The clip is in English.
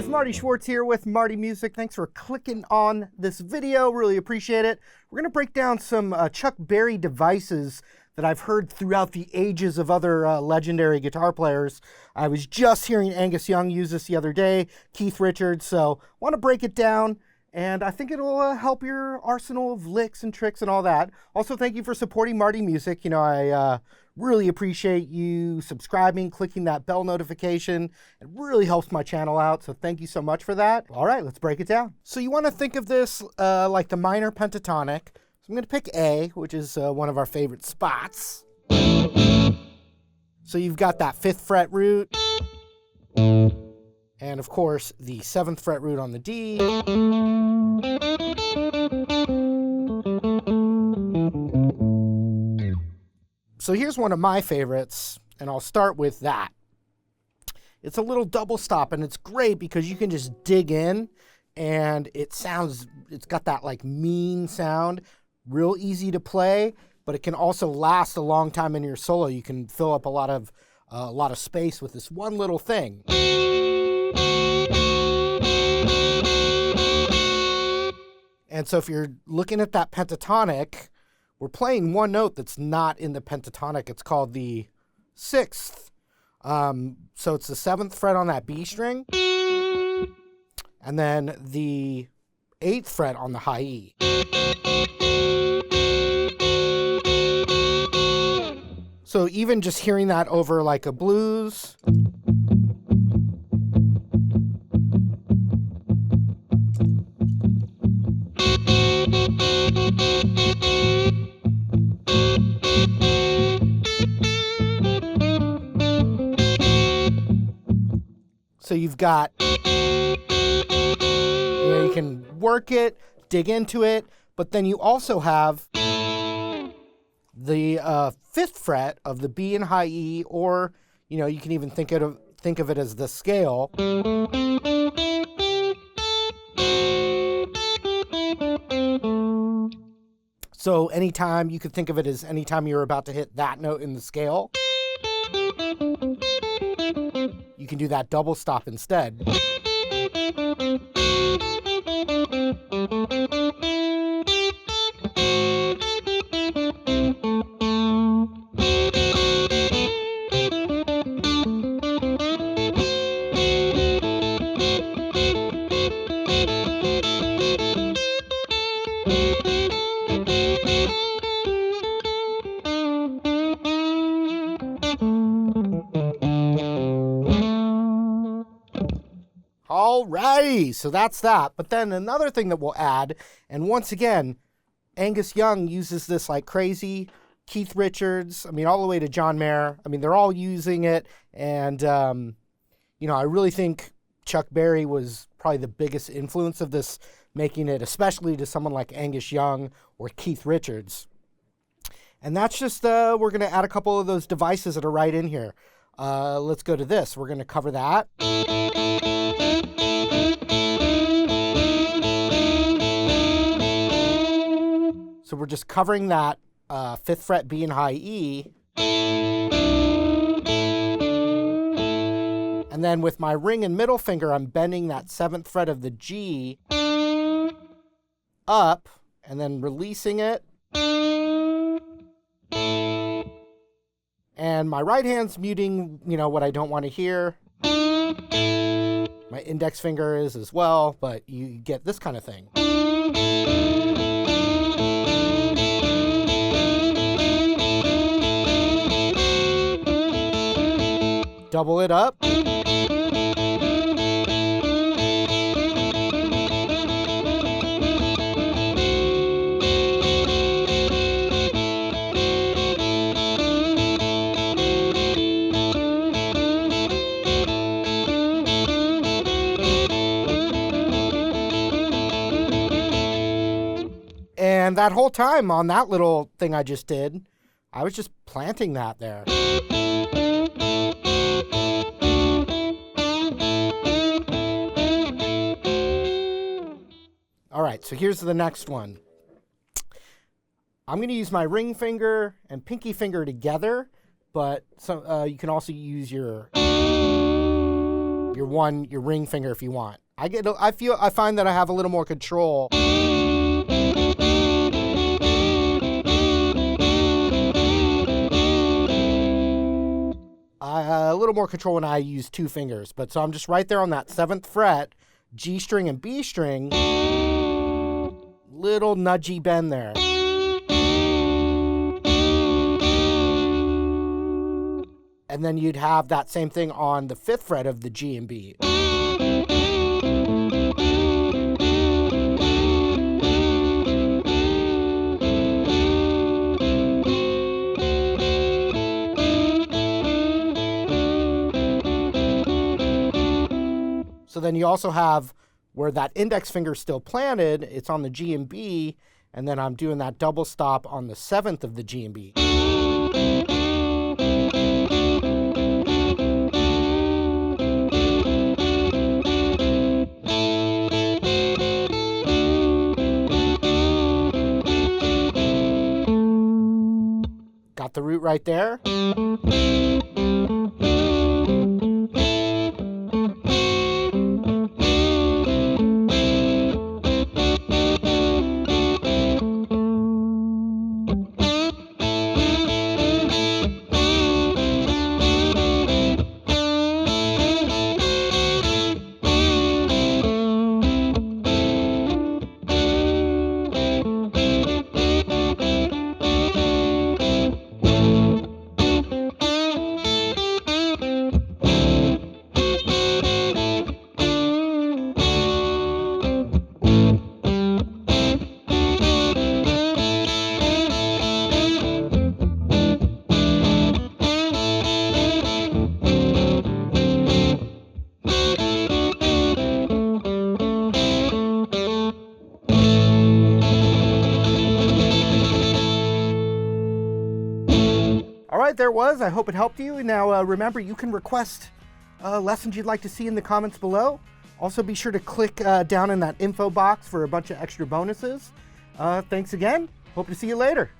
guys, Marty Schwartz here with Marty Music. Thanks for clicking on this video. Really appreciate it. We're going to break down some Chuck Berry devices that I've heard throughout the ages of other legendary guitar players. I was just hearing Angus Young use this the other day, Keith Richards, so want to break it down, and I think it'll help your arsenal of licks and tricks and all that. Also, thank you for supporting Marty Music. You know, I really appreciate you subscribing, clicking that bell notification. It really helps my channel out, so thank you so much for that. All right, let's break it down. So you want to think of this like the minor pentatonic. So I'm going to pick A, which is one of our favorite spots. So you've got that 5th fret root, and of course the 7th fret root on the D. So here's one of my favorites, and I'll start with that. It's a little double stop, and it's great because you can just dig in, and it's got that like mean sound, real easy to play, but it can also last a long time in your solo. You can fill up a lot of space with this one little thing. And so if you're looking at that pentatonic, we're playing one note that's not in the pentatonic. It's called the 6th. So it's the 7th fret on that B string, and then the 8th fret on the high E. So even just hearing that over like a blues, so you've got, you can work it, dig into it, but then you also have the 5th fret of the B and high E, or you can even think of it as the scale. So anytime, you could think of it as anytime you're about to hit that note in the scale, you can do that double stop instead. Alrighty, so that's that. But then another thing that we'll add, and once again, Angus Young uses this like crazy. Keith Richards, all the way to John Mayer. They're all using it, and I really think Chuck Berry was probably the biggest influence of this, making it especially to someone like Angus Young or Keith Richards. And that's just, we're going to add a couple of those devices that are right in here. Let's go to this. We're going to cover that. So we're just covering that 5th fret B and high E. And then with my ring and middle finger, I'm bending that 7th fret of the G up and then releasing it. And my right hand's muting, what I don't want to hear. My index finger is as well, but you get this kind of thing. Double it up. And that whole time on that little thing I just did, I was just planting that there. All right, so here's the next one. I'm going to use my ring finger and pinky finger together, but you can also use your your ring finger if you want. I find that I have a little more control. A little more control when I use 2 fingers, but so I'm just right there on that 7th fret, G string and B string, little nudgy bend there. And then you'd have that same thing on the 5th fret of the G and B. So then you also have where that index finger is still planted, it's on the G and B, and then I'm doing that double stop on the 7th of the G and B. Got the root right there. All right, there it was. I hope it helped you. Now, remember, you can request lessons you'd like to see in the comments below. Also, be sure to click down in that info box for a bunch of extra bonuses. Thanks again. Hope to see you later.